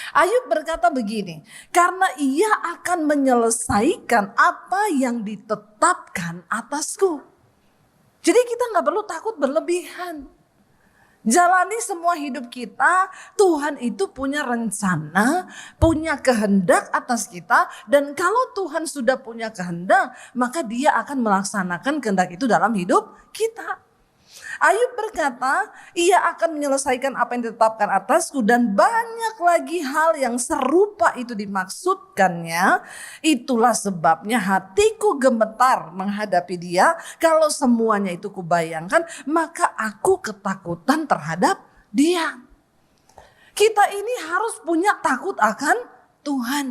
Ayub berkata begini, karena ia akan menyelesaikan apa yang ditetapkan atasku. Jadi kita gak perlu takut berlebihan. Jalani semua hidup kita, Tuhan itu punya rencana, punya kehendak atas kita. Dan kalau Tuhan sudah punya kehendak, maka Dia akan melaksanakan kehendak itu dalam hidup kita. Ayub berkata, ia akan menyelesaikan apa yang ditetapkan atasku, dan banyak lagi hal yang serupa itu dimaksudkannya. Itulah sebabnya hatiku gemetar menghadapi Dia. Kalau semuanya itu kubayangkan, maka aku ketakutan terhadap Dia. Kita ini harus punya takut akan Tuhan.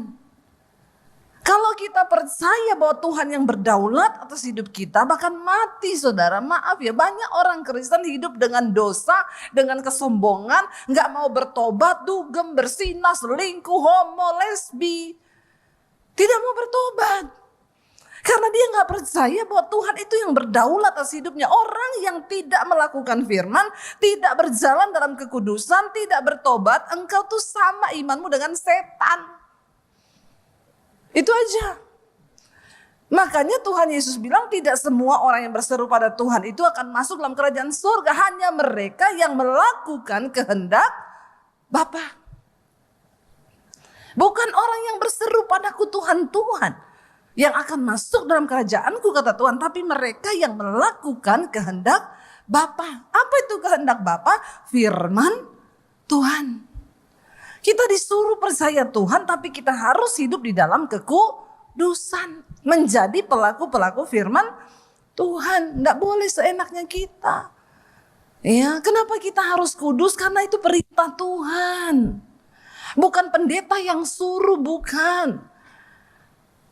Kalau kita percaya bahwa Tuhan yang berdaulat atas hidup kita, bahkan mati saudara. Maaf ya, banyak orang Kristen hidup dengan dosa, dengan kesombongan, gak mau bertobat, dugem, bersinah, selingkuh, homo, lesbi. Tidak mau bertobat. Karena dia gak percaya bahwa Tuhan itu yang berdaulat atas hidupnya. Orang yang tidak melakukan firman, tidak berjalan dalam kekudusan, tidak bertobat, engkau tuh sama imanmu dengan setan. Itu aja. Makanya Tuhan Yesus bilang tidak semua orang yang berseru pada Tuhan itu akan masuk dalam kerajaan surga. Hanya mereka yang melakukan kehendak Bapa. Bukan orang yang berseru padaku Tuhan, Tuhan yang akan masuk dalam kerajaanku kata Tuhan. Tapi mereka yang melakukan kehendak Bapa. Apa itu kehendak Bapa? Firman Tuhan. Kita disuruh percaya Tuhan, tapi kita harus hidup di dalam kekudusan. Menjadi pelaku-pelaku firman Tuhan. Tidak boleh seenaknya kita. Ya, kenapa kita harus kudus? Karena itu perintah Tuhan. Bukan pendeta yang suruh, bukan.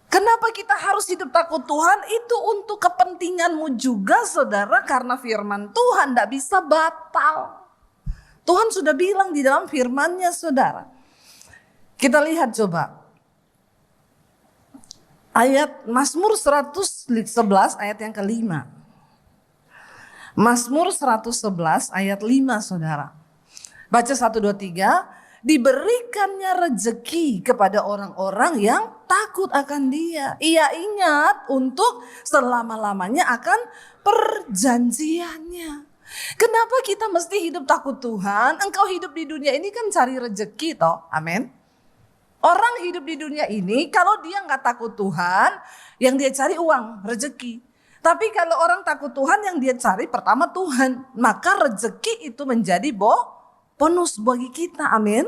Kenapa kita harus hidup takut Tuhan? Itu untuk kepentinganmu juga saudara. Karena firman Tuhan tidak bisa batal. Tuhan sudah bilang di dalam firman-Nya saudara. Kita lihat coba. Ayat Mazmur 111 ayat yang kelima. Mazmur 111 ayat 5 saudara. Baca 1, 2, 3. Diberikannya rezeki kepada orang-orang yang takut akan Dia. Ia ingat untuk selama-lamanya akan perjanjiannya. Kenapa kita mesti hidup takut Tuhan? Engkau hidup di dunia ini kan cari rezeki toh. Amin. Orang hidup di dunia ini kalau dia gak takut Tuhan, yang dia cari uang, rezeki. Tapi kalau orang takut Tuhan, yang dia cari pertama Tuhan. Maka rezeki itu menjadi bonus bagi kita. Amin.